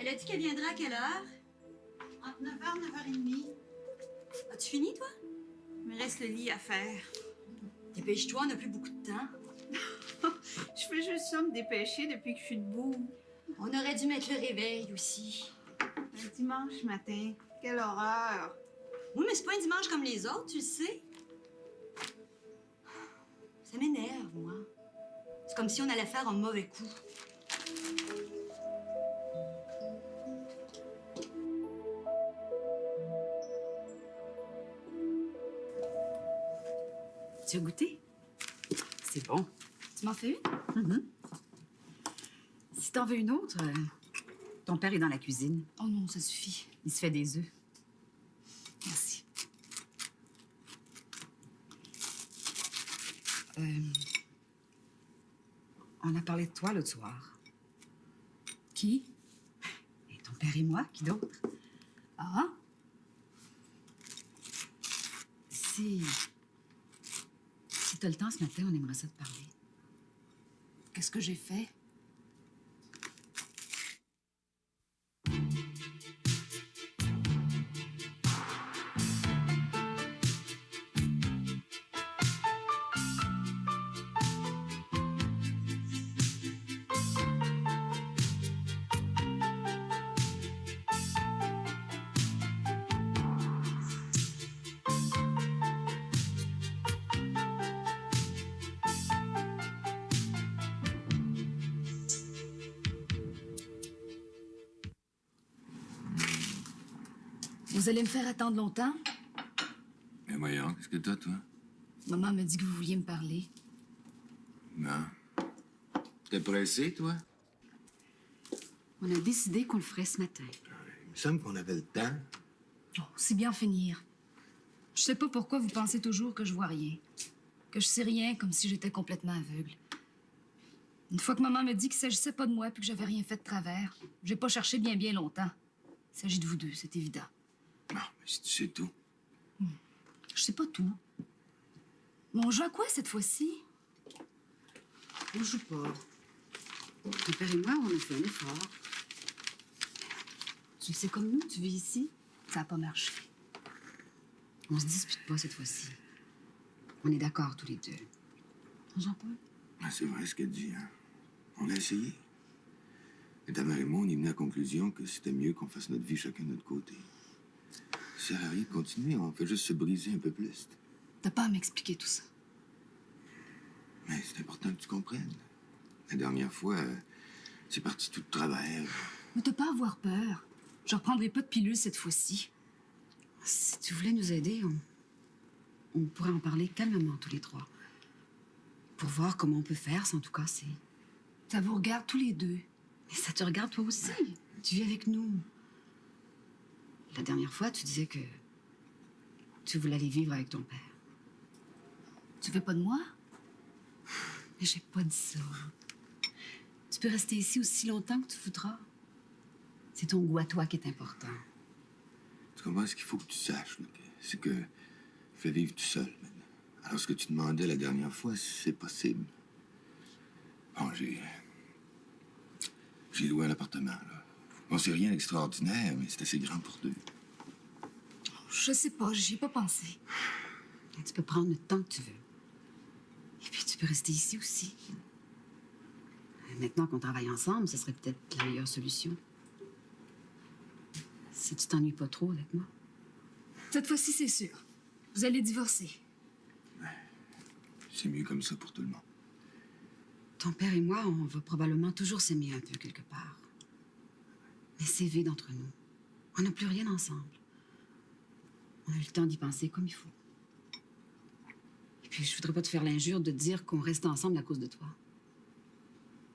Elle a dit qu'elle viendrait à quelle heure? Entre 9h, 9h30. As-tu fini, toi? Il me reste le lit à faire. Dépêche-toi, on n'a plus beaucoup de temps. Je fais juste ça, me dépêcher depuis que je suis debout. On aurait dû mettre le réveil aussi. Un dimanche matin. Quelle horreur. Oui, mais c'est pas un dimanche comme les autres, tu le sais. Ça m'énerve, moi. C'est comme si on allait faire un mauvais coup. Tu as goûté? C'est bon. Tu m'en fais une? Si t'en veux une autre, ton père est dans la cuisine. Oh non, ça suffit. Il se fait des œufs. Merci. On a parlé de toi l'autre soir. Qui? Et ton père et moi, qui d'autre? Ah? Si t'as le temps ce matin, on aimerait ça te parler. Qu'est-ce que j'ai fait? Vous allez me faire attendre longtemps? Mais voyons, qu'est-ce que t'as, toi? Maman m'a dit que vous vouliez me parler. Non. T'es pressé, toi? On a décidé qu'on le ferait ce matin. Il me semble qu'on avait le temps. Oh, c'est bien finir. Je sais pas pourquoi vous pensez toujours que je vois rien. Que je sais rien, comme si j'étais complètement aveugle. Une fois que maman me dit qu'il s'agissait pas de moi puis que j'avais rien fait de travers, j'ai pas cherché bien longtemps. Il s'agit de vous deux, c'est évident. Non, mais si tu sais tout. Je sais pas tout. Mais on joue à quoi cette fois-ci? On joue pas. Ton père et moi, on a fait un effort. Tu le sais comme nous, tu vis ici. Ça a pas marché. On se dispute pas cette fois-ci. On est d'accord tous les deux. Jean-Paul? Ah, c'est vrai ce qu'elle dit, hein. On a essayé. Et ta mère et moi, on est venus à la conclusion que c'était mieux qu'on fasse notre vie chacun de notre côté. Ça sert à rien de continuer, on fait juste se briser un peu plus. T'as pas à m'expliquer tout ça. Mais c'est important que tu comprennes. La dernière fois, c'est parti tout de travers. Mais t'as pas à avoir peur. Je reprendrai pas de pilule cette fois-ci. Si tu voulais nous aider, on pourrait en parler calmement tous les trois. Pour voir comment on peut faire sans tout casser. Ça vous regarde tous les deux. Mais ça te regarde toi aussi. Tu vis avec nous. La dernière fois, tu disais que tu voulais aller vivre avec ton père. Tu veux pas de moi? Mais j'ai pas dit ça. Tu peux rester ici aussi longtemps que tu voudras. C'est ton goût à toi qui est important. Tu comprends ce qu'il faut que tu saches, là, c'est que je fais vivre tout seul maintenant. Alors ce que tu demandais la dernière fois, c'est possible. Bon, j'ai loué un appartement, là. Bon, c'est rien d'extraordinaire, mais c'est assez grand pour deux. Je sais pas, j'y ai pas pensé. Et tu peux prendre le temps que tu veux. Et puis tu peux rester ici aussi. Maintenant qu'on travaille ensemble, ce serait peut-être la meilleure solution. Si tu t'ennuies pas trop avec moi. Cette fois-ci, c'est sûr. Vous allez divorcer. C'est mieux comme ça pour tout le monde. Ton père et moi, on va probablement toujours s'aimer un peu quelque part. Mais c'est vide entre nous. On n'a plus rien ensemble. On a eu le temps d'y penser comme il faut. Et puis, je voudrais pas te faire l'injure de te dire qu'on reste ensemble à cause de toi.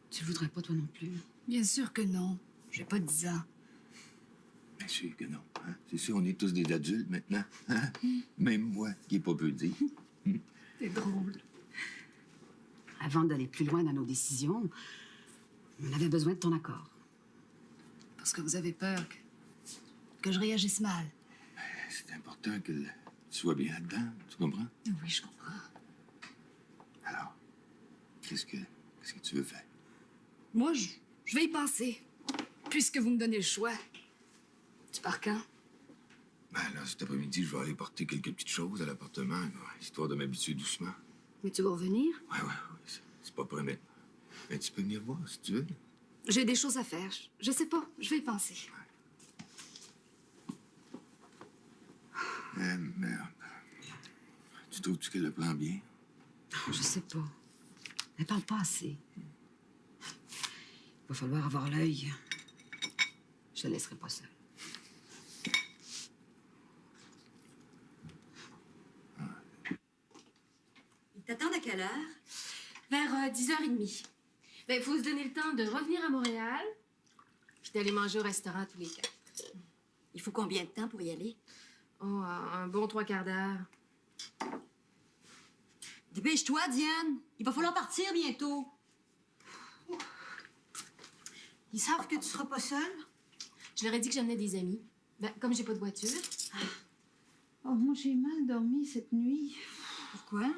Tu le voudrais pas, toi non plus. Bien sûr que non. J'ai pas 10 ans. Bien sûr que non. Hein? C'est sûr, on est tous des adultes maintenant. Hein? Même moi, qui est pas peu dit. C'est drôle. Avant d'aller plus loin dans nos décisions, on avait besoin de ton accord. Parce que vous avez peur que je réagisse mal. C'est important que tu sois bien là-dedans, tu comprends? Oui, je comprends. Alors, qu'est-ce que tu veux faire? Moi, je vais y penser. Puisque vous me donnez le choix, tu pars quand? Ben là, cet après-midi, je vais aller porter quelques petites choses à l'appartement, là, histoire de m'habituer doucement. Mais tu vas revenir? Ouais, c'est pas prêt maintenant. Mais tu peux venir voir, si tu veux. J'ai des choses à faire. Je sais pas, je vais y penser. Eh, merde. Tu trouves-tu qu'elle le prend bien? Non, je sais pas. Elle parle pas assez. Il va falloir avoir l'œil. Je la laisserai pas seule. Ils t'attendent à quelle heure? Vers 10h30. Ben, il faut se donner le temps de revenir à Montréal, puis d'aller manger au restaurant tous les 4. Il faut combien de temps pour y aller? Oh, un bon 3/4 d'heure. Dépêche-toi, Diane. Il va falloir partir bientôt. Ils savent que tu seras pas seule? Je leur ai dit que j'amenais des amis. Ben, comme j'ai pas de voiture. Oh, moi, j'ai mal dormi cette nuit. Pourquoi?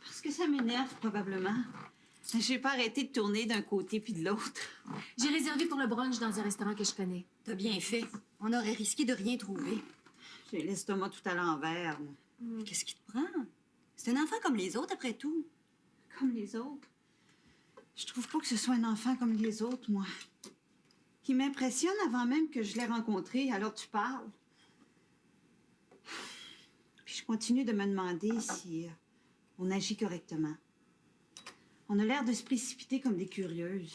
Parce que ça m'énerve, probablement. J'ai pas arrêté de tourner d'un côté puis de l'autre. J'ai réservé pour le brunch dans un restaurant que je connais. T'as bien fait. On aurait risqué de rien trouver. J'ai l'estomac tout à l'envers, moi. Qu'est-ce qui te prend? C'est un enfant comme les autres, après tout. Comme les autres. Je trouve pas que ce soit un enfant comme les autres, moi. Qui m'impressionne avant même que je l'ai rencontré, alors tu parles. Puis je continue de me demander si on agit correctement. On a l'air de se précipiter comme des curieuses.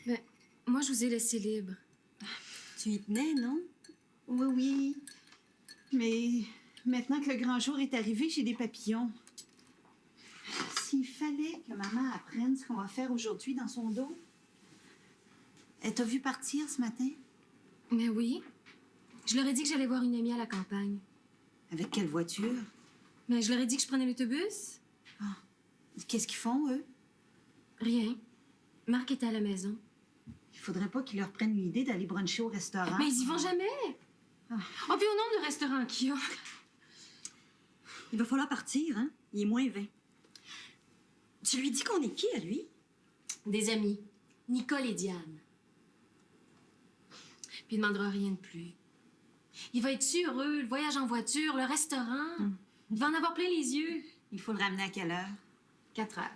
Ben, moi, je vous ai laissé libre. Tu y tenais, non? Oui, oui. Mais maintenant que le grand jour est arrivé, j'ai des papillons. S'il fallait que maman apprenne ce qu'on va faire aujourd'hui dans son dos. Elle t'a vu partir ce matin? Mais oui. Je leur ai dit que j'allais voir une amie à la campagne. Avec quelle voiture? Mais je leur ai dit que je prenais l'autobus. Qu'est-ce qu'ils font, eux? Rien. Marc était à la maison. Il faudrait pas qu'ils leur prennent l'idée d'aller bruncher au restaurant. Mais ils y vont jamais. Ah. Oh, puis au nombre de restaurants qu'il y a. Il va falloir partir, hein? Il est moins 20. Tu lui dis qu'on est qui, à lui? Des amis. Nicole et Diane. Puis il ne demandera rien de plus. Il va être si heureux, le voyage en voiture, le restaurant. Il va en avoir plein les yeux. Il faut le ramener à quelle heure? 4 heures.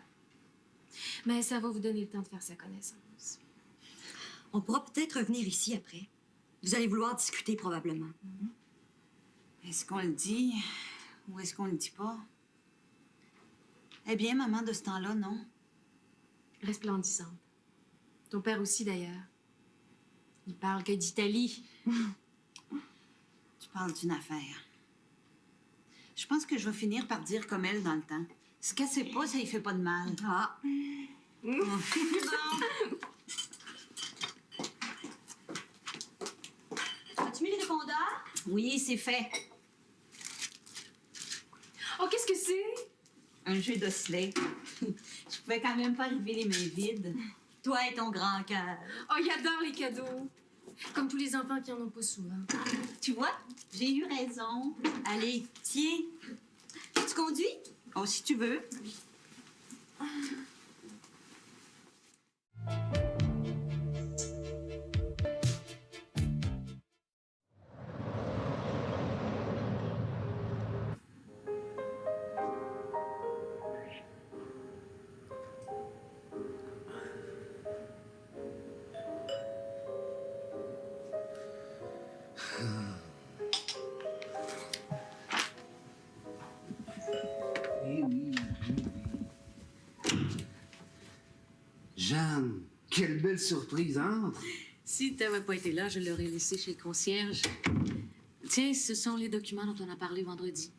Mais ça va vous donner le temps de faire sa connaissance. On pourra peut-être revenir ici après. Vous allez vouloir discuter, probablement. Est-ce qu'on le dit ou est-ce qu'on le dit pas? Eh bien, maman, de ce temps-là, non? Resplendissante. Ton père aussi, d'ailleurs. Il parle que d'Italie. Tu parles d'une affaire. Je pense que je vais finir par dire comme elle dans le temps. Ce qu'elle sait pas, ça lui fait pas de mal. Ah. As-tu mis le répondeur? Oui, c'est fait. Oh, qu'est-ce que c'est? Un jeu d'osselets. Je pouvais quand même pas arriver les mains vides. Toi et ton grand cœur. Oh, il adore les cadeaux. Comme tous les enfants qui en ont pas souvent. Tu vois, j'ai eu raison. Allez, tiens. Tu conduis? Oh, si tu veux. Jeanne, quelle belle surprise, hein? Si tu n'avais pas été là, je l'aurais laissé chez le concierge. Tiens, ce sont les documents dont on a parlé vendredi.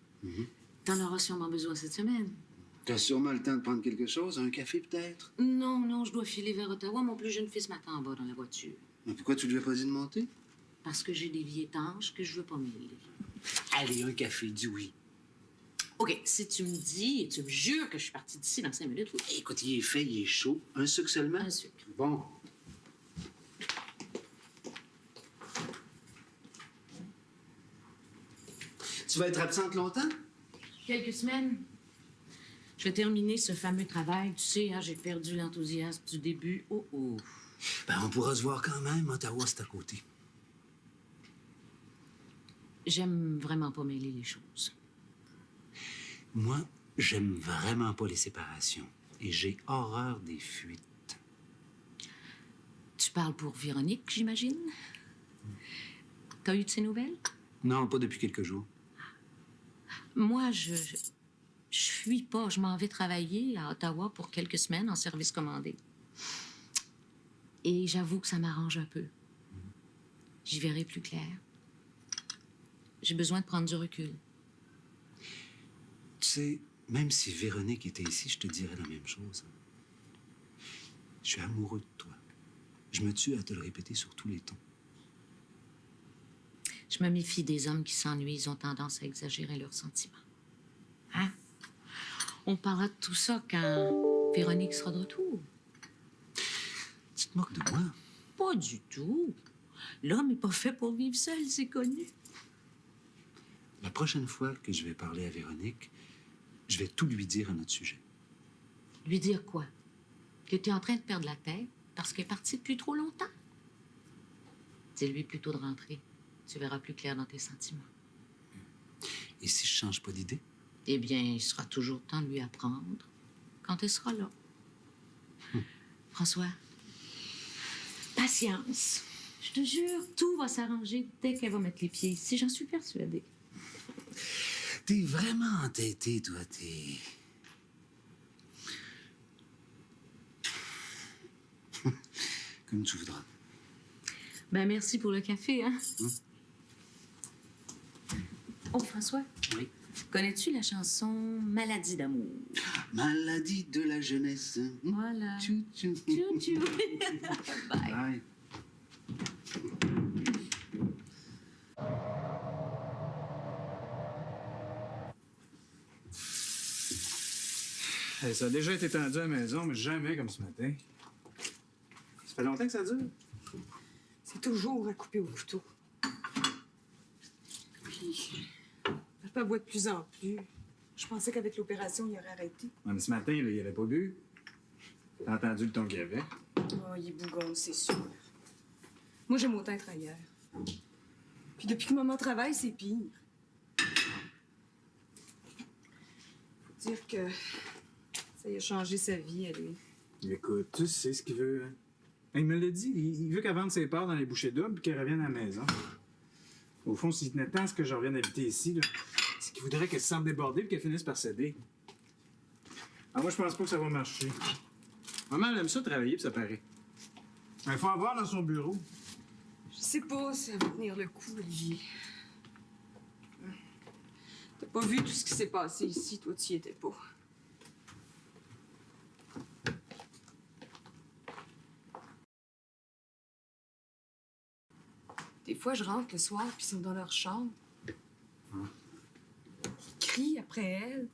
T'en auras sûrement besoin cette semaine. T'as sûrement le temps de prendre quelque chose, un café peut-être? Non, je dois filer vers Ottawa. Mon plus jeune fils m'attend en bas dans la voiture. Mais pourquoi tu lui as pas dit de monter? Parce que j'ai des vies étanches que je veux pas mêler. Allez, un café, dis oui. OK, si tu me dis et tu me jures que je suis partie d'ici dans 5 minutes, oui. Écoute, il est fait, il est chaud. Un sucre seulement? Un sucre. Bon. Tu vas être absente longtemps? Quelques semaines. Je Je vais terminer ce fameux travail. Tu sais, hein, j'ai perdu l'enthousiasme du début. Oh, oh. Ben, on pourra se voir quand même. Ottawa, c'est à côté. J'aime vraiment pas mêler les choses. Moi, j'aime vraiment pas les séparations. Et j'ai horreur des fuites. Tu parles pour Véronique, j'imagine? T'as eu de ses nouvelles? Non, pas depuis quelques jours. Moi, je fuis pas. Je m'en vais travailler à Ottawa pour quelques semaines en service commandé. Et j'avoue que ça m'arrange un peu. J'y verrai plus clair. J'ai besoin de prendre du recul. Tu sais, même si Véronique était ici, je te dirais la même chose. Je suis amoureux de toi. Je me tue à te le répéter sur tous les tons. Je me méfie des hommes qui s'ennuient. Ils ont tendance à exagérer leurs sentiments. Hein? On parlera de tout ça quand Véronique sera de retour. Tu te moques de moi? Pas du tout. L'homme n'est pas fait pour vivre seul, c'est connu. La prochaine fois que je vais parler à Véronique, je vais tout lui dire à notre sujet. Lui dire quoi? Que tu es en train de perdre la tête parce qu'elle est partie depuis trop longtemps? Dis-lui plutôt de rentrer. Tu verras plus clair dans tes sentiments. Et si je change pas d'idée? Eh bien, il sera toujours temps de lui apprendre quand elle sera là. François, patience. Je te jure, tout va s'arranger dès qu'elle va mettre les pieds ici. J'en suis persuadée. T'es vraiment entêté, toi, t'es... Comme tu voudras. Ben, merci pour le café, hein? Oh, François. Oui. Connais-tu la chanson Maladie d'amour? Maladie de la jeunesse. Voilà. Tchou, tchou. Tchou, tchou. Bye. Bye. Ça a déjà été tendu à la maison, mais jamais comme ce matin. Ça fait longtemps que ça dure? C'est toujours à couper au couteau. Puis, papa boit de plus en plus. Je pensais qu'avec l'opération, il aurait arrêté. Ouais, mais ce matin, là, il avait pas bu. T'as entendu le ton qu'il y avait? Oh, il est bougon, c'est sûr. Moi, j'aime autant être ailleurs. Puis depuis que maman travaille, c'est pire. Faut dire que ça y a changé sa vie à lui. Écoute, tu sais ce qu'il veut. Hein? Il me l'a dit. Il veut qu'elle vende ses parts dans les bouchées doubles et qu'elle revienne à la maison. Au fond, s'il tenait tant à ce que je revienne habiter ici, là, c'est qu'il voudrait qu'elle se sente débordée et qu'elle finisse par céder. Ah, moi, je pense pas que ça va marcher. Maman, elle aime ça travailler, puis ça paraît. Il faut en voir dans son bureau. Je sais pas si ça va tenir le coup, Olivier. T'as pas vu tout ce qui s'est passé ici, toi, tu y étais pas. Des fois, je rentre le soir, puis ils sont dans leur chambre. Ils crient après elle.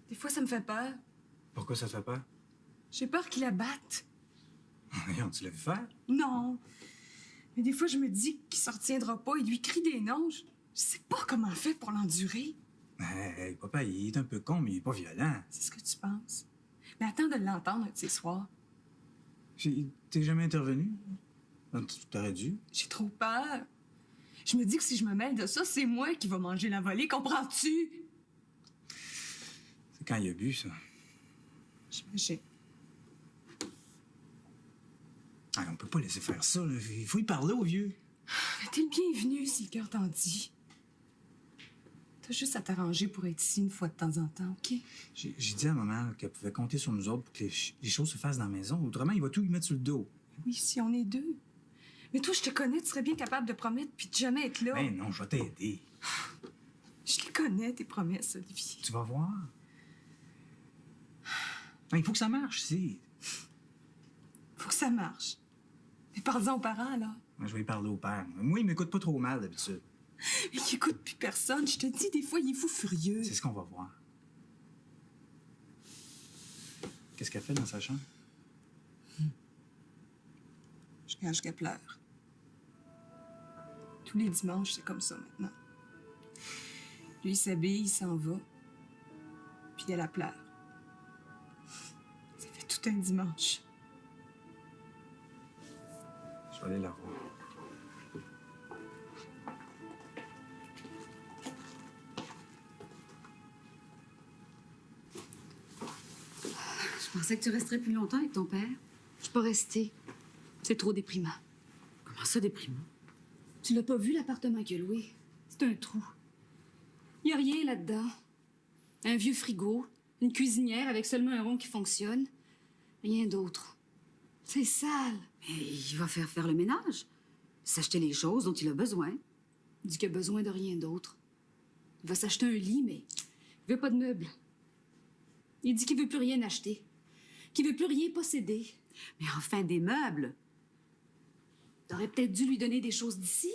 Des fois, ça me fait peur. Pourquoi ça te fait peur? J'ai peur qu'ils la battent. Voyons, tu l'as vu faire? Non. Mais des fois, je me dis qu'il s'en retiendra pas. Il lui crie des noms. Je sais pas comment elle fait pour l'endurer. Hey, papa, il est un peu con, mais il est pas violent. C'est ce que tu penses. Mais attends de l'entendre un de ces soirs. T'es jamais intervenu? T'aurais dû. J'ai trop peur. Je me dis que si je me mêle de ça, c'est moi qui va manger la volée. Comprends-tu? C'est quand il a bu, ça. J'imagine. Ah, on peut pas laisser faire ça, là. Il faut y parler au vieux. Mais t'es le bienvenu si le cœur t'en dit. T'as juste à t'arranger pour être ici une fois de temps en temps, OK? J'ai dit à maman qu'elle pouvait compter sur nous autres pour que les choses se fassent dans la maison. Autrement, il va tout lui mettre sur le dos. Oui, si on est deux. Mais toi, je te connais, tu serais bien capable de promettre puis de jamais être là. Ben non, je vais t'aider. Je les connais, tes promesses, Olivier. Tu vas voir. Ben, il faut que ça marche, si. Faut que ça marche. Mais parle-en aux parents, alors. Moi, je vais y parler au père. Moi, il m'écoute pas trop mal, d'habitude. Mais il écoute plus personne. Je te dis, des fois, il est fou furieux. C'est ce qu'on va voir. Qu'est-ce qu'elle fait dans sa chambre? Je gage qu'elle pleure. Tous les dimanches, c'est comme ça maintenant. Lui, il s'habille, il s'en va. Puis elle pleure. un dimanche. Je vais aller la voir. Je pensais que tu resterais plus longtemps avec ton père. Je suis pas restée. C'est trop déprimant. Comment ça, déprimant? Tu l'as pas vu, l'appartement qu'il a loué? C'est un trou. Il y a rien là-dedans. Un vieux frigo, une cuisinière avec seulement un rond qui fonctionne. Rien d'autre. C'est sale. Mais il va faire le ménage. S'acheter les choses dont il a besoin. Il dit qu'il a besoin de rien d'autre. Il va s'acheter un lit, mais il veut pas de meubles. Il dit qu'il veut plus rien acheter. Qu'il veut plus rien posséder. Mais enfin, des meubles. T'aurais peut-être dû lui donner des choses d'ici.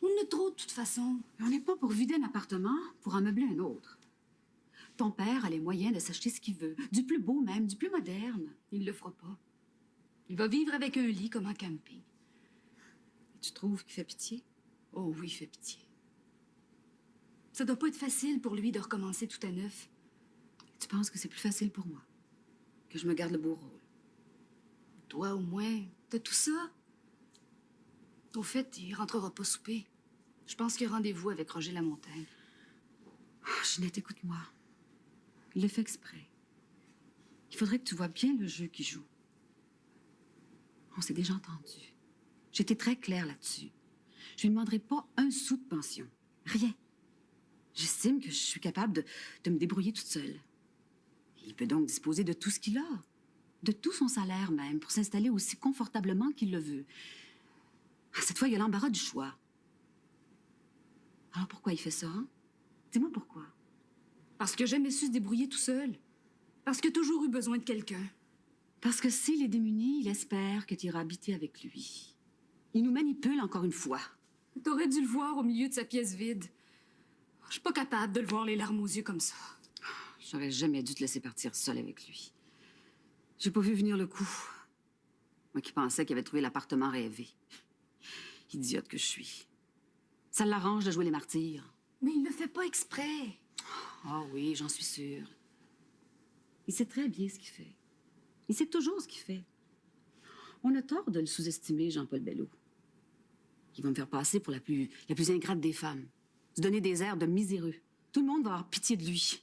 On en a trop, de toute façon. Mais on n'est pas pour vider un appartement pour en meubler un autre. Ton père a les moyens de s'acheter ce qu'il veut. Du plus beau même, du plus moderne. Il le fera pas. Il va vivre avec un lit comme en camping. Et tu trouves qu'il fait pitié? Oh oui, il fait pitié. Ça doit pas être facile pour lui de recommencer tout à neuf. Et tu penses que c'est plus facile pour moi? Que je me garde le beau rôle? Toi, au moins, t'as tout ça. Au fait, il rentrera pas souper. Je pense qu'il y a rendez-vous avec Roger Lamontagne. Oh, Ginette, écoute-moi. Il le fait exprès. Il faudrait que tu vois bien le jeu qu'il joue. On s'est déjà entendu. J'étais très claire là-dessus. Je lui demanderai pas un sou de pension. Rien. J'estime que je suis capable de me débrouiller toute seule. Il peut donc disposer de tout ce qu'il a. De tout son salaire même, pour s'installer aussi confortablement qu'il le veut. Ah, cette fois, il y a l'embarras du choix. Alors pourquoi il fait ça, hein? Dis-moi pourquoi. Parce qu'il a jamais su se débrouiller tout seul. Parce qu'il a toujours eu besoin de quelqu'un. Parce que s'il est démuni, il espère que tu iras habiter avec lui. Il nous manipule encore une fois. T'aurais dû le voir au milieu de sa pièce vide. Je suis pas capable de le voir les larmes aux yeux comme ça. J'aurais jamais dû te laisser partir seule avec lui. J'ai pas vu venir le coup. Moi qui pensais qu'il avait trouvé l'appartement rêvé. Idiote que je suis. Ça l'arrange de jouer les martyrs. Mais il le fait pas exprès. Ah oui, j'en suis sûre. Il sait très bien ce qu'il fait. Il sait toujours ce qu'il fait. On a tort de le sous-estimer, Jean-Paul Belleau. Il va me faire passer pour la plus ingrate des femmes. Se donner des airs de miséreux. Tout le monde va avoir pitié de lui.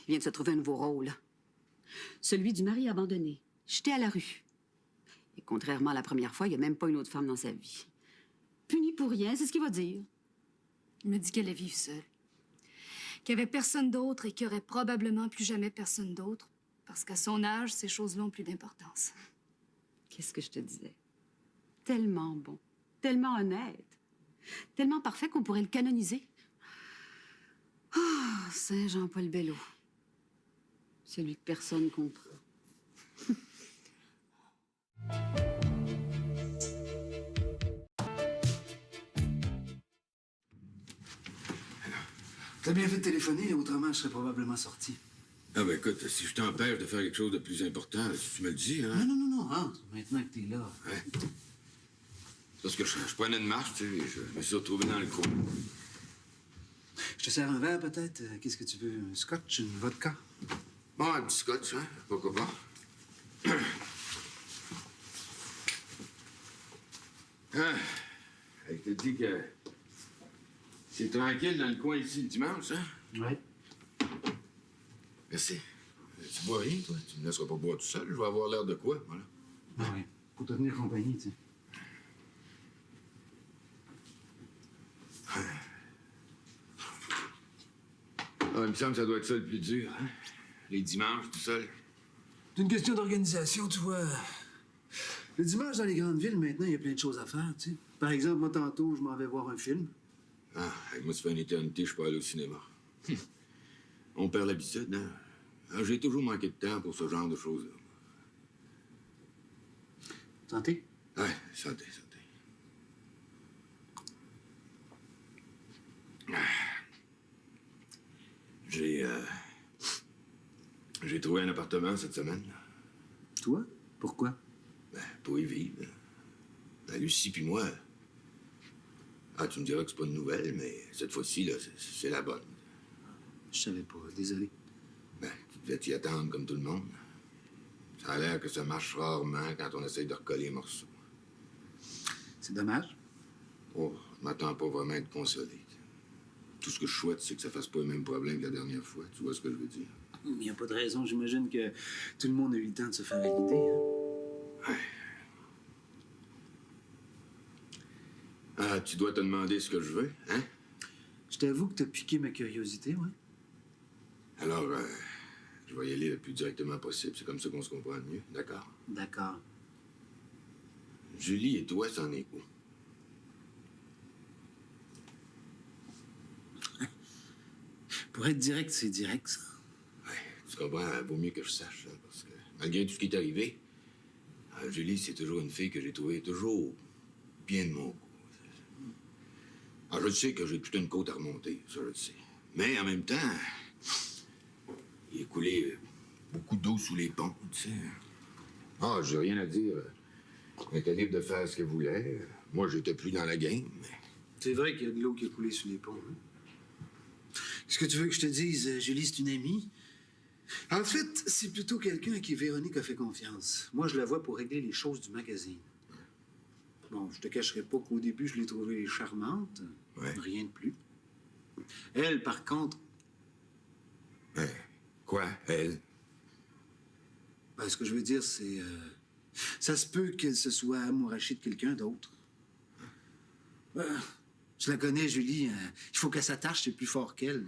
Il vient de se trouver un nouveau rôle. Celui du mari abandonné, jeté à la rue. Et contrairement à la première fois, il n'y a même pas une autre femme dans sa vie. Puni pour rien, c'est ce qu'il va dire. Il me dit qu'elle allait vivre seule. Qu'il n'y avait personne d'autre et qu'il n'y aurait probablement plus jamais personne d'autre. Parce qu'à son âge, ces choses-là ont plus d'importance. Qu'est-ce que je te disais? Tellement bon, tellement honnête, tellement parfait qu'on pourrait le canoniser. Ah, Saint Jean-Paul Belleau. Celui que personne comprend. T'as bien fait de téléphoner, autrement je serais probablement sorti. Ah ben écoute, si je t'empêche de faire quelque chose de plus important, tu me le dis, hein? Non, rentre, maintenant que t'es là. Ouais. Parce que je prenais une marche, tu sais, et je me suis retrouvé dans le coin. Je te sers un verre, peut-être? Qu'est-ce que tu veux? Un scotch, une vodka? Bon, un petit scotch, hein? Pourquoi pas? Ah, je te dis que c'est tranquille dans le coin ici le dimanche, hein? Ouais. Merci. Tu bois rien, toi? Tu me laisseras pas boire tout seul. Je vais avoir l'air de quoi, voilà. Ah oui, pour te tenir compagnie, tu sais. Ah, il me semble que ça doit être ça le plus dur, hein? Les dimanches, tout seul. C'est une question d'organisation, tu vois. Le dimanche, dans les grandes villes, maintenant, il y a plein de choses à faire, tu sais. Par exemple, moi, tantôt, je m'en vais voir un film. Ah, avec moi, ça fait une éternité, je peux aller au cinéma. On perd l'habitude, hein? Ah, j'ai toujours manqué de temps pour ce genre de choses-là. Santé? Ouais, santé, santé. J'ai trouvé un appartement cette semaine. Toi? Pourquoi? Ben, pour y vivre. Ben, Lucie puis moi. Ah, tu me diras que c'est pas une nouvelle, mais cette fois-ci, là, c'est la bonne. Je savais pas, désolé. Ben, tu devais t'y attendre comme tout le monde. Ça a l'air que ça marche rarement quand on essaye de recoller les morceaux. C'est dommage. Oh, je m'attends pas vraiment à être consolé. Tout ce que je souhaite, c'est que ça fasse pas le même problème que la dernière fois. Tu vois ce que je veux dire? Il n'y a pas de raison. J'imagine que tout le monde a eu le temps de se faire à l'idée. Hein? Ouais. Ah, tu dois te demander ce que je veux, hein? Je t'avoue que t'as piqué ma curiosité, ouais. Alors, je vais y aller le plus directement possible. C'est comme ça qu'on se comprend le mieux, d'accord? D'accord. Julie et toi, c'en est où? Pour être direct, c'est direct, ça. Ouais, tu comprends, vaut mieux que je sache, hein, parce que malgré tout ce qui est arrivé, Julie, c'est toujours une fille que j'ai trouvée toujours bien de mon goût. Alors, je sais que j'ai toute une côte à remonter, ça je le sais. Mais en même temps, il est coulé beaucoup d'eau sous les ponts, tu sais. Ah, j'ai rien à dire. Elle était libre de faire ce qu'elle voulait. Moi, j'étais plus dans la game, mais... C'est vrai qu'il y a de l'eau qui a coulé sous les ponts. Hein? Qu'est-ce que tu veux que je te dise? Julie, c'est une amie. En fait, c'est plutôt quelqu'un à qui Véronique a fait confiance. Moi, je la vois pour régler les choses du magazine. Bon, je te cacherai pas qu'au début, je l'ai trouvée charmante. Ouais. Rien de plus. Elle, par contre... Mais quoi, elle? Ben, ce que je veux dire, c'est... ça se peut qu'elle se soit amourachée de quelqu'un d'autre. Je la connais, Julie. Il faut qu'elle s'attache, c'est plus fort qu'elle.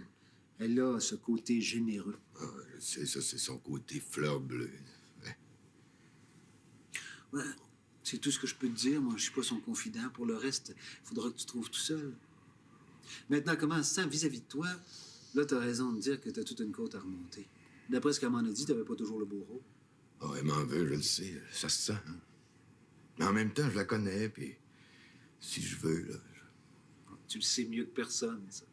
Elle a ce côté généreux. Ah, je sais, ça, c'est son côté fleur bleue. Ouais. Ouais, c'est tout ce que je peux te dire. Moi, je suis pas son confident. Pour le reste, il faudra que tu trouves tout seul. Maintenant, comment ça se sent vis-à-vis de toi? Là, t'as raison de dire que t'as toute une côte à remonter. D'après ce qu'elle m'en a dit, t'avais pas toujours le beau rôle. Ah, elle m'en veut, je le sais. Ça se sent. Hein? Mais en même temps, je la connais, puis si je veux, là... Tu le sais mieux que personne, ça.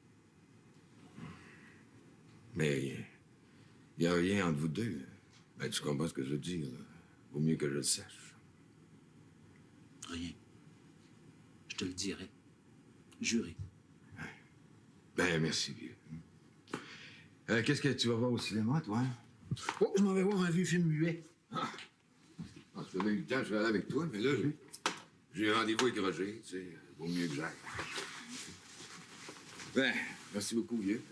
Mais il n'y a rien entre vous deux. Ben, tu comprends ce que je veux dire, là. Vaut mieux que je le sache. Rien. Je te le dirai. Juré. Ben, merci, vieux. Qu'est-ce que tu vas voir au cinéma, toi? Oh, je m'en vais voir un vieux film muet. Ah, si j'avais eu le temps, je vais aller avec toi, mais là, j'ai rendez-vous avec Roger, tu sais. Vaut mieux que j'aille. Ben, merci beaucoup, vieux.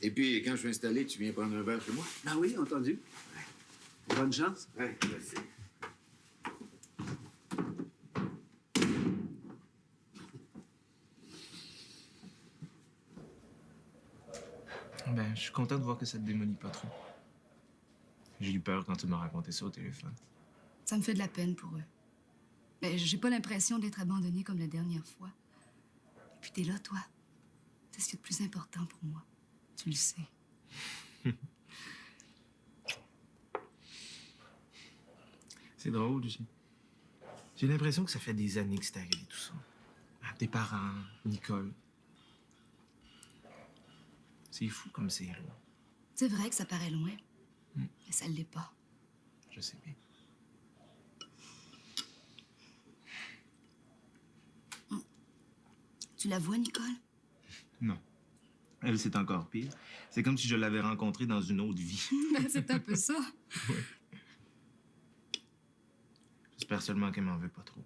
Et puis, quand je suis installé, tu viens prendre un verre chez moi? Ah oui, entendu. Bonne chance. Oui, merci. Ben, je suis content de voir que ça te démolit pas trop. J'ai eu peur quand tu m'as raconté ça au téléphone. Ça me fait de la peine pour eux. Mais j'ai pas l'impression d'être abandonnée comme la dernière fois. Et puis t'es là, toi. C'est ce qui est le plus important pour moi. Tu le sais. C'est drôle, tu sais. J'ai l'impression que ça fait des années que c'est arrivé, tout ça. Tes parents, Nicole. C'est fou comme c'est loin. C'est vrai que ça paraît loin, mais ça l'est pas. Je sais bien. Tu la vois, Nicole? Non. Elle, c'est encore pire. C'est comme si je l'avais rencontrée dans une autre vie. Ben, c'est un peu ça. Oui. J'espère seulement qu'elle m'en veut pas trop.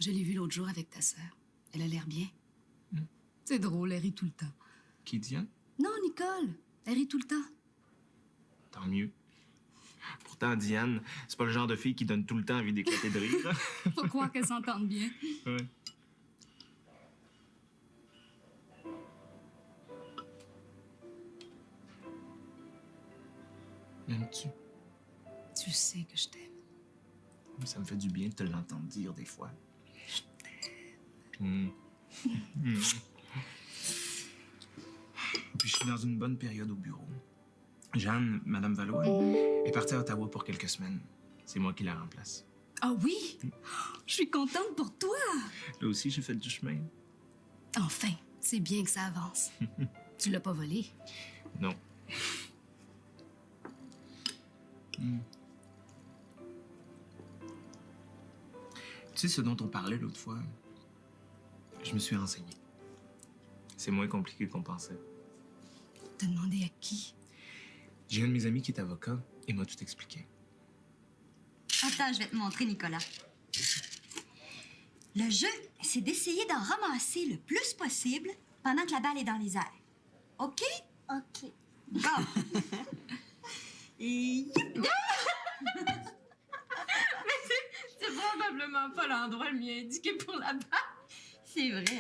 Je l'ai vue l'autre jour avec ta sœur. Elle a l'air bien. C'est drôle, elle rit tout le temps. Qui, Diane? Non, Nicole. Elle rit tout le temps. Tant mieux. Pourtant, Diane, c'est pas le genre de fille qui donne tout le temps envie d'éclater de rire. Faut croire qu'elle s'entende bien. Ouais. M'aimes-tu? Tu sais que je t'aime. Ça me fait du bien de te l'entendre dire des fois. Je t'aime. Puis je suis dans une bonne période au bureau. Jeanne, Madame Valois, est partie à Ottawa pour quelques semaines. C'est moi qui la remplace. Ah oui? Je suis contente pour toi. Là aussi, j'ai fait du chemin. Enfin, c'est bien que ça avance. Tu l'as pas volé? Non. Tu sais ce dont on parlait l'autre fois? Je me suis renseigné. C'est moins compliqué qu'on pensait. T'as demandé à qui? J'ai un de mes amis qui est avocat et m'a tout expliqué. Attends, je vais te montrer, Nicolas. Le jeu, c'est d'essayer d'en ramasser le plus possible pendant que la balle est dans les airs. OK? OK. Bon. Et... C'est probablement pas l'endroit le mieux indiqué pour la balle. C'est vrai, hein?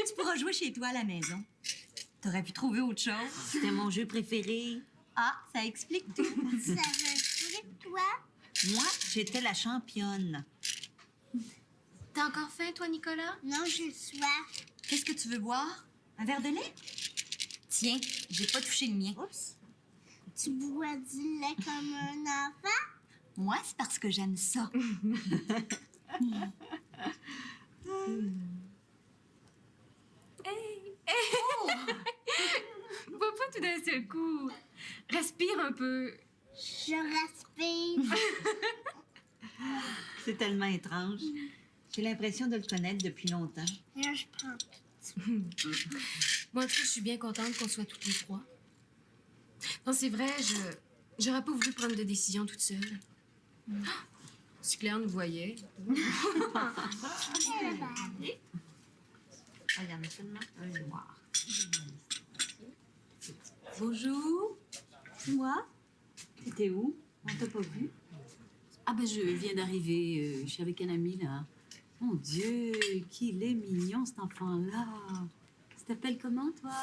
Tu pourras jouer chez toi à la maison. T'aurais pu trouver autre chose. C'était mon jeu préféré. Ah, ça explique tout. Ça veut dire toi? Moi, j'étais la championne. T'as encore faim, toi, Nicolas? Non, j'ai soif. Qu'est-ce que tu veux boire? Un verre de lait? Tiens, j'ai pas touché le mien. Oups. Tu bois du lait comme un enfant? Moi, c'est parce que j'aime ça. Oh! Bois pas tout d'un seul coup. Respire un peu. Je respire. C'est tellement étrange. J'ai l'impression de le connaître depuis longtemps. Là, je prends. Moi, en tout cas, je suis bien contente qu'on soit toutes les trois. Non, c'est vrai, j'aurais pas voulu prendre de décision toute seule. Si Claire nous voyait. Ah, il y en a seulement un noir. Bonjour. C'est moi? T'étais où? On t'a pas vu? Ah ben je viens d'arriver, je suis avec un ami là. Mon Dieu, qu'il est mignon cet enfant-là. Tu t'appelles comment toi?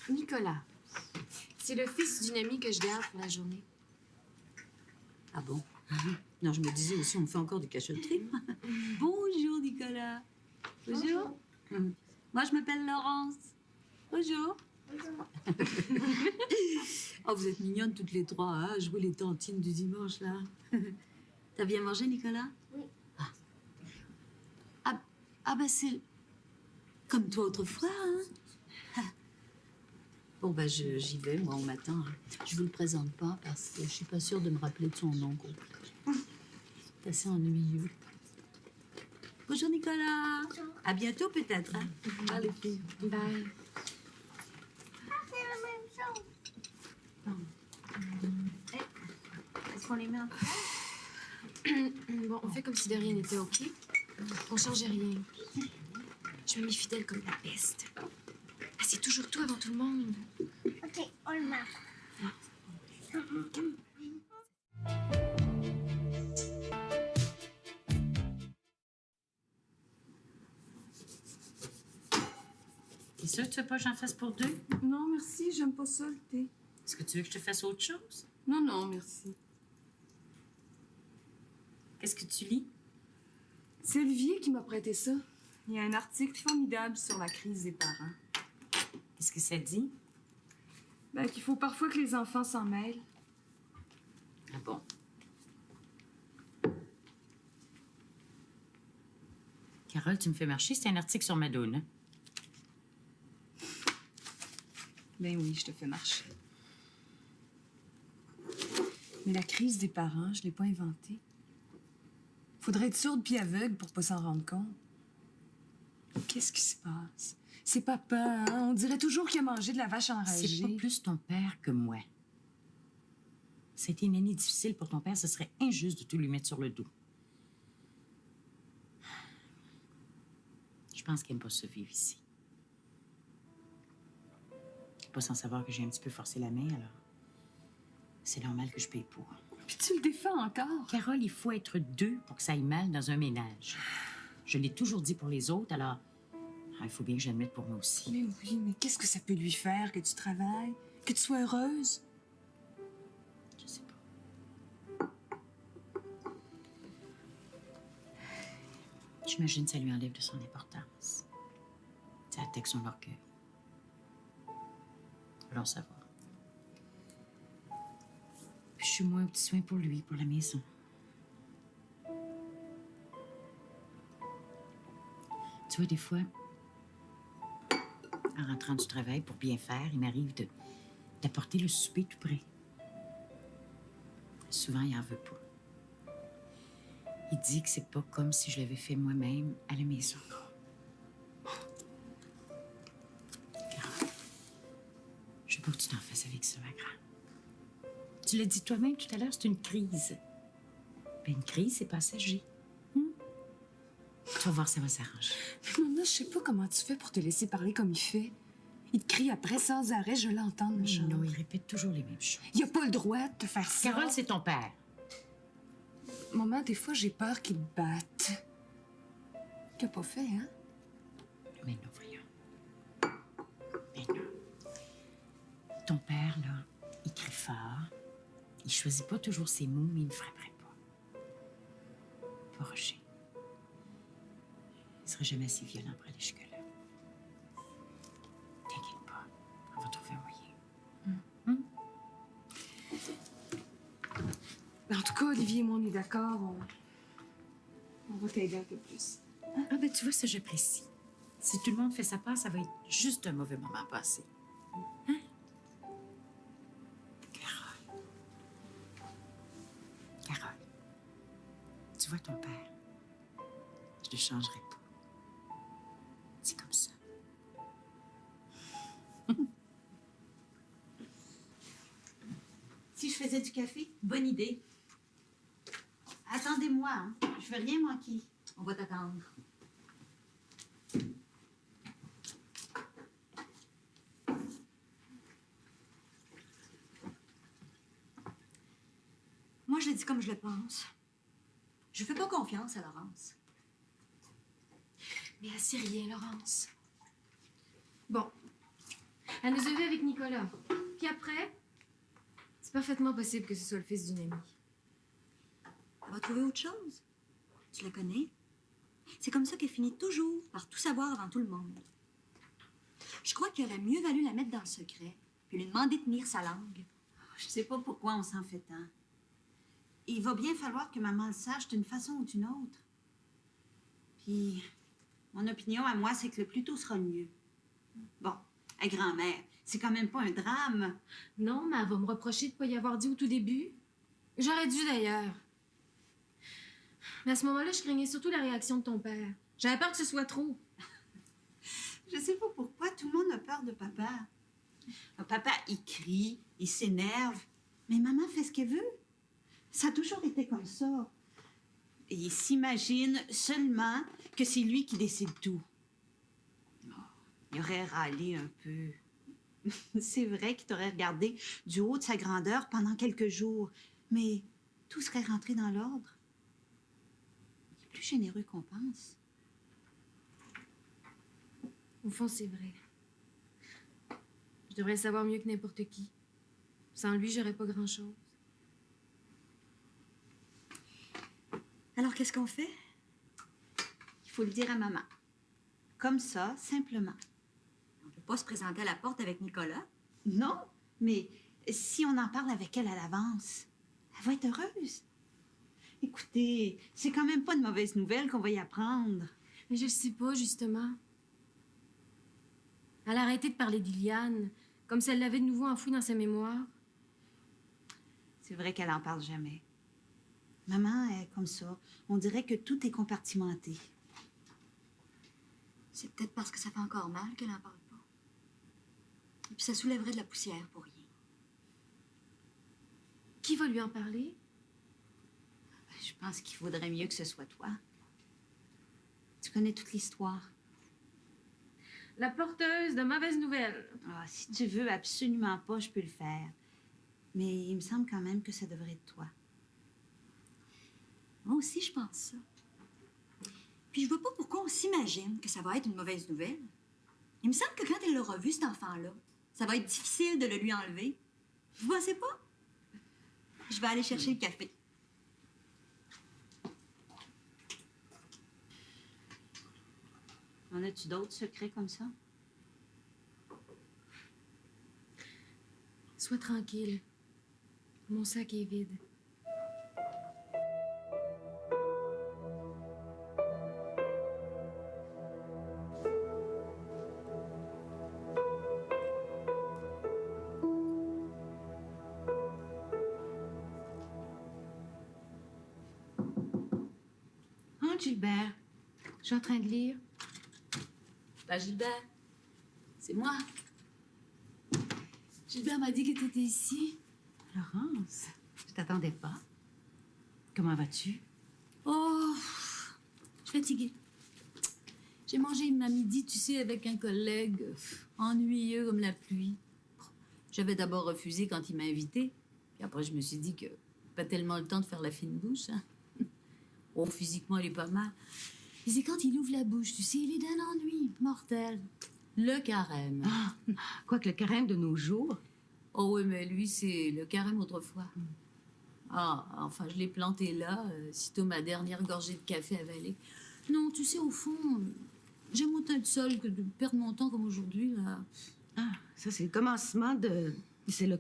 Nicolas. C'est le fils d'une amie que je garde pour la journée. Ah bon? Non, je me disais aussi, on me fait encore des cachotteries. Bonjour Nicolas. Bonjour. Moi je m'appelle Laurence. Bonjour. Oh, vous êtes mignonnes toutes les trois, hein? Jouer les tantines du dimanche, là. T'as bien mangé, Nicolas? Oui. Ah ben, c'est comme toi autrefois, hein? Bon, ben, j'y vais, moi, au matin. Je vous le présente pas parce que je suis pas sûre de me rappeler de son nom complet. C'est assez ennuyeux. Bonjour, Nicolas. Bonjour. À bientôt, peut-être, hein? Bye, les filles. Bye. C'est la même chose. Est-ce qu'on les met en Bon, on fait comme si de rien n'était OK. On changeait rien. Je me mets fidèle comme la peste. Ah, c'est toujours tout avant tout le monde. OK, on le met. T'es sûr que tu veux pas que j'en fasse pour deux? Non, merci, j'aime pas ça, le thé. Est-ce que tu veux que je te fasse autre chose? Non, non, merci. Qu'est-ce que tu lis? C'est Olivier qui m'a prêté ça. Il y a un article formidable sur la crise des parents. Qu'est-ce que ça dit? Ben, qu'il faut parfois que les enfants s'en mêlent. Ah bon? Carole, tu me fais marcher, c'est un article sur Madonna. Ben oui, je te fais marcher. Mais la crise des parents, je l'ai pas inventée. Faudrait être sourde puis aveugle pour pas s'en rendre compte. Qu'est-ce qui se passe? C'est papa, hein? On dirait toujours qu'il a mangé de la vache enragée. C'est pas plus ton père que moi. C'était une année difficile pour ton père, ce serait injuste de tout lui mettre sur le dos. Je pense qu'il aime pas se vivre ici. Pas sans savoir que j'ai un petit peu forcé la main, alors c'est normal que je paye pour. Puis tu le défends encore. Carole, il faut être deux pour que ça aille mal dans un ménage. Je l'ai toujours dit pour les autres, alors il faut bien que j'admette pour moi aussi. Mais oui, mais qu'est-ce que ça peut lui faire que tu travailles? Que tu sois heureuse? Je sais pas. J'imagine que ça lui enlève de son importance. Ça attaque son orgueil. Alors ça va. Puis je suis moins au petit soin pour lui, pour la maison. Tu vois, des fois, en rentrant du travail pour bien faire, il m'arrive d'apporter le souper tout près. Souvent, il en veut pas. Il dit que c'est pas comme si je l'avais fait moi-même à la maison. Carole, je veux pas que tu t'en fasses avec ça, ma grande. Tu l'as dit toi-même tout à l'heure, c'est une crise. Ben, une crise, c'est passager. Tu vas voir, ça va s'arranger. Mais maman, je sais pas comment tu fais pour te laisser parler comme il fait. Il te crie après sans arrêt, je l'entends, le genre. Non, il répète toujours les mêmes choses. Il a pas le droit de te faire ça. Carole, c'est ton père. Maman, des fois, j'ai peur qu'il te batte. Qu'il a pas fait, hein? Mais non, voyons. Mais non. Ton père, là, il crie fort. Il choisit pas toujours ses mots, mais il ne frapperait pas. Pas Roger. Il serait jamais assez violent pour aller jusque-là. T'inquiète pas. On va trouver un moyen. En tout cas, Olivier et moi, on est d'accord. On va t'aider un peu plus. Ah ben, tu vois, ça, j'apprécie. Si tout le monde fait sa part, ça va être juste un mauvais moment à passer. Hein? Carole. Carole. Tu vois ton père. Je le changerai pas. C'est comme ça. Si je faisais du café? Bonne idée. Attendez-moi, hein. Je veux rien manquer. On va t'attendre. Moi, je le dis comme je le pense. Je fais pas confiance à Laurence. Mais elle sait rien, Laurence. Bon. Elle nous a vus avec Nicolas. Puis après, c'est parfaitement possible que ce soit le fils d'une amie. Elle va trouver autre chose. Tu la connais? C'est comme ça qu'elle finit toujours par tout savoir avant tout le monde. Je crois qu'il aurait mieux valu la mettre dans le secret, puis lui demander de tenir sa langue. Je sais pas pourquoi on s'en fait tant. Il va bien falloir que maman le sache d'une façon ou d'une autre. Puis, mon opinion à moi, c'est que le plus tôt sera le mieux. Bon, à grand-mère, c'est quand même pas un drame. Non, mais elle va me reprocher de ne pas y avoir dit au tout début. J'aurais dû, d'ailleurs. Mais à ce moment-là, je craignais surtout la réaction de ton père. J'avais peur que ce soit trop. Je sais pas pourquoi tout le monde a peur de papa. Papa, il crie, il s'énerve. Mais maman fait ce qu'elle veut. Ça a toujours été comme ça. Et il s'imagine seulement que c'est lui qui décide tout. Oh, il aurait râlé un peu. C'est vrai qu'il t'aurait regardé du haut de sa grandeur pendant quelques jours, mais tout serait rentré dans l'ordre. Il est plus généreux qu'on pense. Au fond, c'est vrai. Je devrais le savoir mieux que n'importe qui. Sans lui, j'aurais pas grand-chose. Alors, qu'est-ce qu'on fait? Il faut le dire à maman. Comme ça, simplement. On peut pas se présenter à la porte avec Nicolas. Non, mais si on en parle avec elle à l'avance, elle va être heureuse. Écoutez, c'est quand même pas de mauvaise nouvelle qu'on va y apprendre. Mais je le sais pas, justement. Elle a arrêté de parler d'Iliane, comme si elle l'avait de nouveau enfoui dans sa mémoire. C'est vrai qu'elle en parle jamais. Maman est comme ça. On dirait que tout est compartimenté. C'est peut-être parce que ça fait encore mal qu'elle en parle pas. Et puis ça soulèverait de la poussière pour rien. Qui va lui en parler? Je pense qu'il vaudrait mieux que ce soit toi. Tu connais toute l'histoire. La porteuse de mauvaises nouvelles. Ah, si tu veux absolument pas, je peux le faire. Mais il me semble quand même que ça devrait être toi. Moi aussi, je pense ça. Puis je vois pas pourquoi on s'imagine que ça va être une mauvaise nouvelle. Il me semble que quand elle l'aura vu, cet enfant-là, ça va être difficile de le lui enlever. Vous pensez pas? Je vais aller chercher le café. En as-tu d'autres secrets comme ça? Sois tranquille. Mon sac est vide. Hein, Gilbert? Je suis en train de lire. Ben, Gilbert, c'est moi. Gilbert m'a dit que tu étais ici. Laurence, je t'attendais pas. Comment vas-tu? Oh, je suis fatiguée. J'ai mangé à midi, tu sais, avec un collègue ennuyeux comme la pluie. J'avais d'abord refusé quand il m'a invitée. Puis après, je me suis dit que pas tellement le temps de faire la fine bouche. Hein. Oh, physiquement, elle est pas mal. Mais c'est quand il ouvre la bouche, tu sais, il est d'un ennui mortel. Le carême. Ah, quoique le carême de nos jours. Oh oui, mais lui, c'est le carême autrefois. Ah, enfin, je l'ai planté là, sitôt ma dernière gorgée de café avalée. Non, tu sais, au fond, j'aime autant être seule que de perdre mon temps comme aujourd'hui, là. Ah, ça, c'est le commencement de... C'est le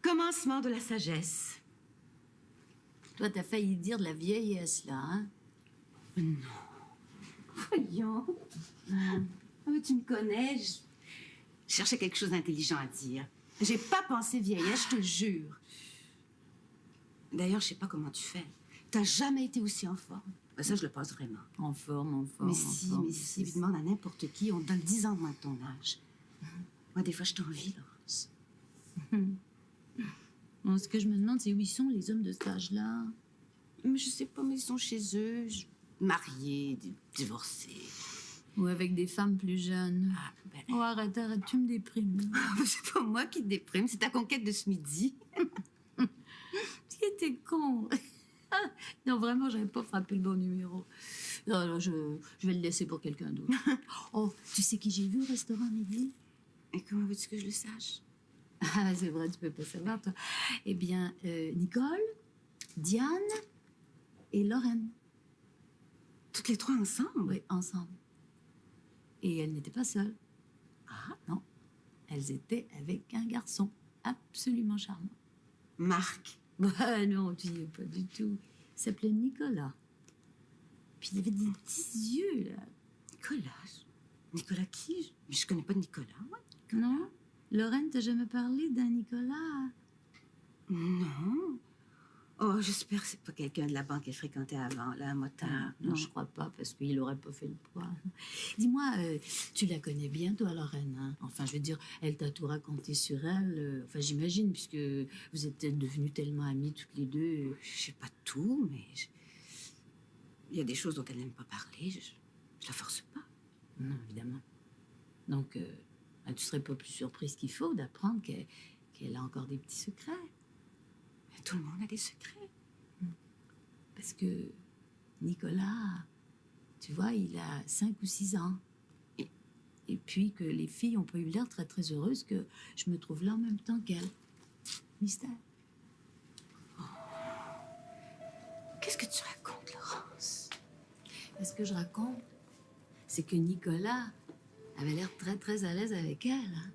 commencement de la sagesse. Toi, t'as failli dire de la vieillesse, là, hein? Non. Voyons. Ah, mais tu me connais, je cherchais quelque chose d'intelligent à dire. J'ai pas pensé vieillesse, je te jure. D'ailleurs, je sais pas comment tu fais. T'as jamais été aussi en forme. Ben ça, je le pense vraiment. En forme. Mais si, il demande à n'importe qui, on te donne 10 ans de moins de ton âge. Moi, des fois, je t'envie, Laurence. Bon, ce que je me demande, c'est où ils sont, les hommes de cet âge-là? Mais je sais pas, mais ils sont chez eux, mariés, divorcés. Ou avec des femmes plus jeunes. Ah, ben... Oh, arrête, tu me déprimes. C'est pas moi qui te déprime, c'est ta conquête de ce midi. Tu étais con. Non, vraiment, j'avais pas frappé le bon numéro. Non, je vais le laisser pour quelqu'un d'autre. Oh, tu sais qui j'ai vu au restaurant à midi? Et comment veux-tu que je le sache? Ah, c'est vrai, tu peux pas savoir, toi. Eh bien, Nicole, Diane et Lorraine. Toutes les trois ensemble? Oui, ensemble. Et elles n'étaient pas seules. Ah, non. Elles étaient avec un garçon absolument charmant. Marc? Bah non, tu y es pas du tout. Il s'appelait Nicolas. Puis il avait des petits yeux, là. Nicolas? Nicolas qui? Mais je connais pas de Nicolas, moi. Non? Lorraine, t'as jamais parlé d'un Nicolas? Non. Oh, j'espère que c'est pas quelqu'un de la banque qu'elle fréquentait avant, là, un motard. Non, je crois pas, parce qu'il aurait pas fait le poids. Dis-moi, tu la connais bien, toi, Lorraine, hein? Enfin, je veux dire, elle t'a tout raconté sur elle. Enfin, j'imagine, puisque vous êtes devenues tellement amies toutes les deux. Je sais pas tout, mais... Il y a des choses dont elle n'aime pas parler. Je la force pas. Non, évidemment. Donc, tu serais pas plus surprise qu'il faut d'apprendre qu'elle a encore des petits secrets. Mais tout le monde a des secrets. Parce que Nicolas, tu vois, il a 5 ou 6 ans. Et puis que les filles ont pas eu l'air très, très heureuses que je me trouve là en même temps qu'elle. Mystère. Oh. Qu'est-ce que tu racontes, Laurence? Ce que je raconte, c'est que Nicolas avait l'air très, très à l'aise avec elle. Hein.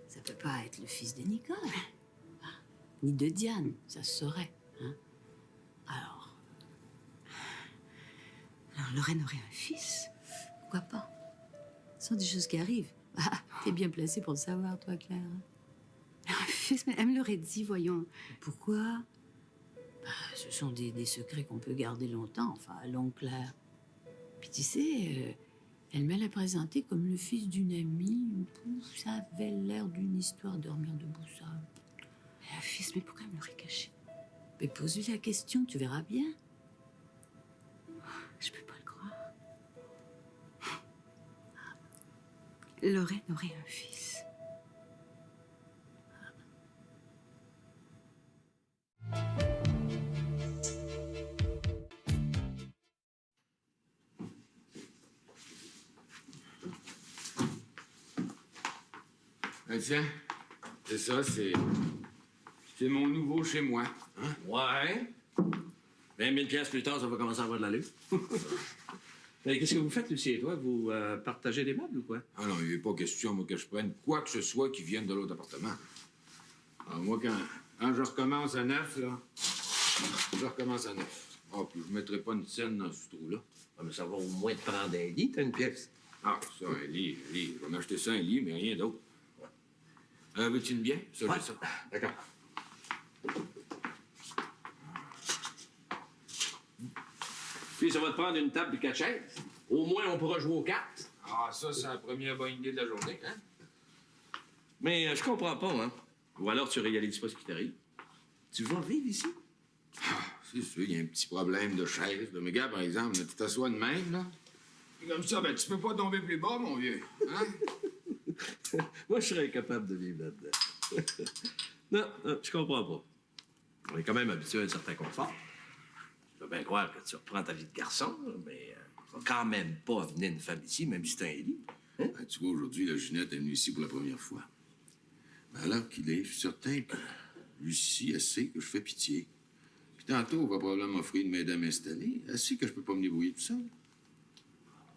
Ça peut pas être le fils de Nicole. Ni de Diane, ça se saurait. Hein. Alors, Lorraine aurait un fils? Pourquoi pas? Ce sont des choses qui arrivent. Ah, t'es bien placée pour le savoir, toi, Claire. Un fils? Mais elle me l'aurait dit, voyons. Pourquoi? Ce sont des secrets qu'on peut garder longtemps, enfin, longue, Claire. Puis tu sais, elle me l'a présenté comme le fils d'une amie. Ça avait l'air d'une histoire de dormir debout seul. Un fils, mais pourquoi elle me l'aurait caché? Mais pose-lui la question, tu verras bien. Je peux pas le croire. Lorraine aurait un fils. Ah, tiens, c'est ça, c'est mon nouveau chez moi. Hein? Ouais. 20 000 piastres plus tard, ça va commencer à avoir de l'allure. Mais qu'est-ce que vous faites, Lucie et toi? Vous partagez des meubles ou quoi? Ah non, il n'est pas question, moi, que je prenne quoi que ce soit qui vienne de l'autre appartement. Alors, moi, quand je recommence à neuf, là, je recommence à neuf. Ah, puis je ne mettrai pas une scène dans ce trou-là. Ah, mais ça va au moins te prendre un lit, t'as une pièce. Ah, ça, un lit. Je vais m'acheter ça, un lit, mais rien d'autre. Veux-tu une bière? Ça, ouais. j'ai ça. D'accord. Puis ça va te prendre une table et 4 chaises. Au moins, on pourra jouer aux cartes. Ah, ça, c'est la première bonne idée de la journée, hein? Mais je comprends pas, hein. Ou alors tu réalises pas ce qui t'arrive. Tu vas vivre ici? Ah, c'est sûr, il y a un petit problème de chaise. Mais gars, par exemple, tu t'assois de même, là. Et comme ça, ben, tu peux pas tomber plus bas, mon vieux. Hein? Moi, je serais incapable de vivre là-dedans. Non, je comprends pas. On est quand même habitué à un certain confort. Je peux bien croire que tu reprends ta vie de garçon, là, mais tu vas quand même pas venir une femme ici, même si c'est un lit. Hein? Ben, tu vois, aujourd'hui, la Ginette est venue ici pour la première fois. Ben, alors qu'il est, je suis certain que Lucie, elle sait que je fais pitié. Puis tantôt, elle va probablement m'offrir de m'aider à m'installer. Elle sait que je peux pas me débrouiller tout seul.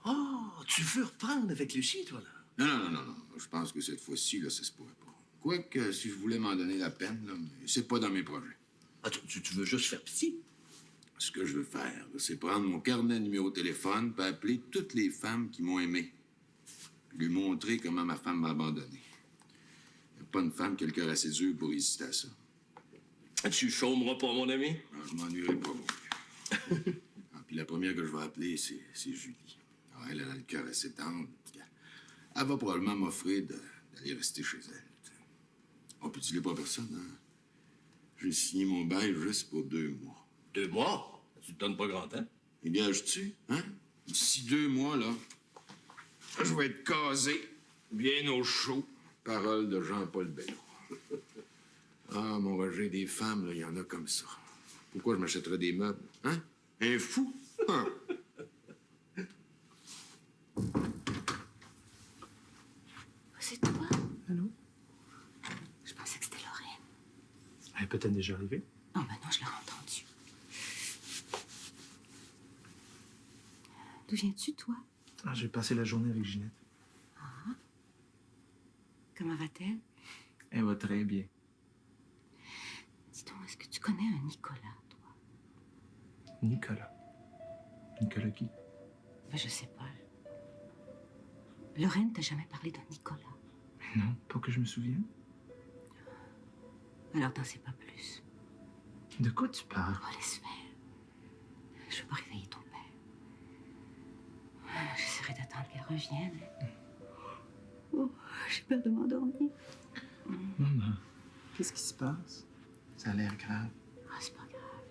Oh, tu veux reprendre avec Lucie, toi, là? Non. Je pense que cette fois-ci, là, ça se pourrait pas. Quoique, si je voulais m'en donner la peine, là, mais c'est pas dans mes projets. Ah, tu veux juste faire pitié? Ce que je veux faire, là, c'est prendre mon carnet de numéro de téléphone puis appeler toutes les femmes qui m'ont aimé. Puis lui montrer comment ma femme m'a abandonné. Il n'y a pas une femme qui a le cœur assez dur pour résister à ça. Tu chômeras pas, mon ami? Non, je m'ennuierai pas, mon vieux. Puis la première que je vais appeler, c'est Julie. Alors, elle a le cœur assez tendre. Elle va probablement m'offrir d'aller rester chez elle. Oh, puis dis-le pas à personne, hein? J'ai signé mon bail juste pour 2 mois. 2 mois? Tu te donnes pas grand temps? Et gages-tu, hein? D'ici 2 mois, là, je vais être casé, bien au chaud. Parole de Jean-Paul Bello. Ah, mon Roger, des femmes, là, il y en a comme ça. Pourquoi je m'achèterais des meubles, hein? Un fou? Hein? C'est toi? Allô? Je pensais que c'était Lorraine. Elle est peut-être déjà arrivée. Oh, ben non, je l'ai entendue. D'où viens-tu, toi? Ah, j'ai passé la journée avec Ginette. Ah. Comment va-t-elle? Elle va très bien. Dis donc, est-ce que tu connais un Nicolas, toi? Nicolas. Nicolas qui? Ben, je sais pas. Lorraine t'a jamais parlé d'un Nicolas? Non, pas que je me souvienne. Alors t'en sais pas plus. De quoi tu parles? Oh, laisse faire. Je veux pas réveiller ton père. J'essaierai d'attendre qu'elle revienne. Oh, j'ai peur de m'endormir. Maman, qu'est-ce qui se passe? Ça a l'air grave. Ah, c'est pas grave.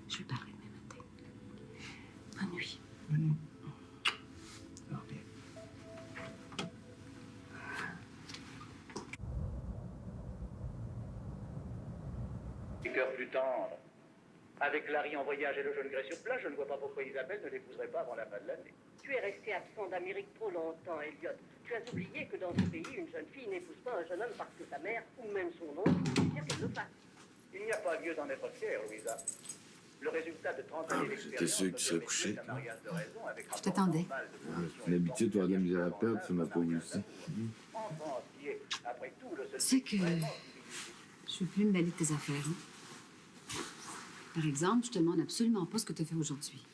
Je lui parlerai demain matin. Bonne nuit. Bonne nuit. Alors bien. Cœur plus tendre. Avec Larry en voyage et le jeune Gray sur place, je ne vois pas pourquoi Isabelle ne l'épouserait pas avant la fin de l'année. Tu es resté absent d'Amérique trop longtemps, Elliot. Tu as oublié que dans ce pays, une jeune fille n'épouse pas un jeune homme parce que sa mère, ou même son oncle, désire qu'elle le fasse. Il n'y a pas lieu d'en être fier, Louisa. Le résultat de 30 années d'expérience... C'était sûr que tu serais couché. Je t'attendais. Une habitude, tu as de la misère à perdre, ça m'a pas vu aussi. Tu sais que je veux plus me mêler de tes affaires. Hein? Par exemple, je te demande absolument pas ce que tu as fait aujourd'hui.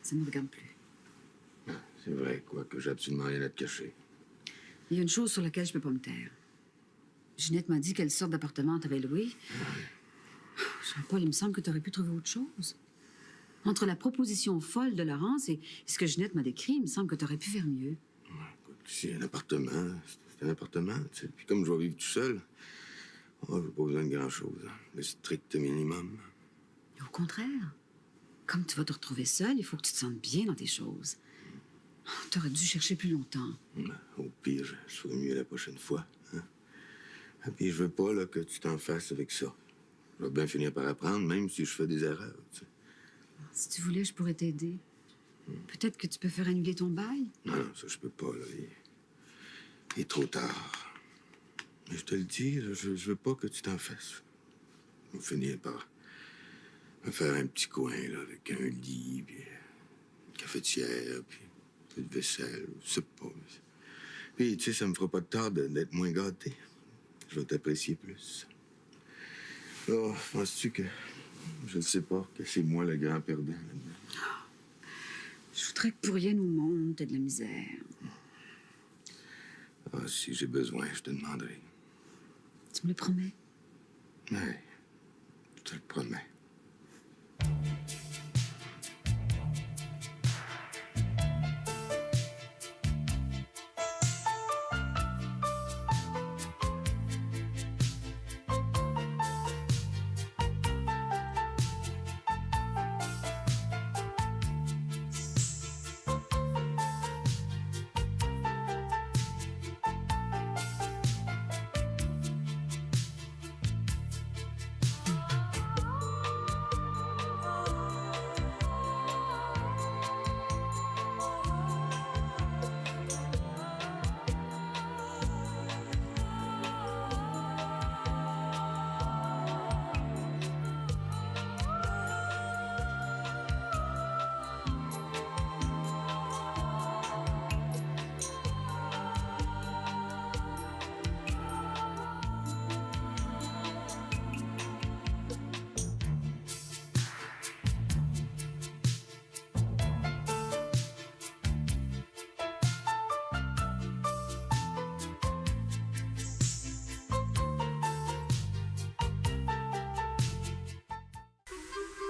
Ça ne me regarde plus. C'est vrai, quoi, que j'ai absolument rien à te cacher. Il y a une chose sur laquelle je peux pas me taire. Ginette m'a dit quelle sorte d'appartement t'avais loué. Jean-Paul, il me semble que tu aurais pu trouver autre chose. Entre la proposition folle de Laurence et ce que Ginette m'a décrit, il me semble que tu aurais pu faire mieux. C'est un appartement. C'est un appartement, tu sais. Puis comme je vais vivre tout seul, oh, j'ai pas besoin de grand-chose. Hein. Le strict minimum. Au contraire. Comme tu vas te retrouver seule, il faut que tu te sentes bien dans tes choses. Tu aurais dû chercher plus longtemps. Au pire, je ferai mieux la prochaine fois. Hein? Et puis je veux pas là, que tu t'en fasses avec ça. Je vais bien finir par apprendre, même si je fais des erreurs. Tu sais. Si tu voulais, je pourrais t'aider. Peut-être que tu peux faire annuler ton bail. Non, ça, je peux pas, là. Il est trop tard. Mais je te le dis, là, je veux pas que tu t'en fasses. On va finir par me faire un petit coin, là, avec un lit, puis une cafetière, puis un peu de vaisselle, je sais pas. Puis, tu sais, ça me fera pas de tort d'être moins gâté. Je vais t'apprécier plus. Oh, penses-tu que... Je ne sais pas, que c'est moi le grand perdant là-dedans? Je voudrais que pour rien au monde, t'aies de la misère. Ah, si j'ai besoin, je te demanderai. Tu me le promets? Oui, je te le promets.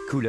Couleur.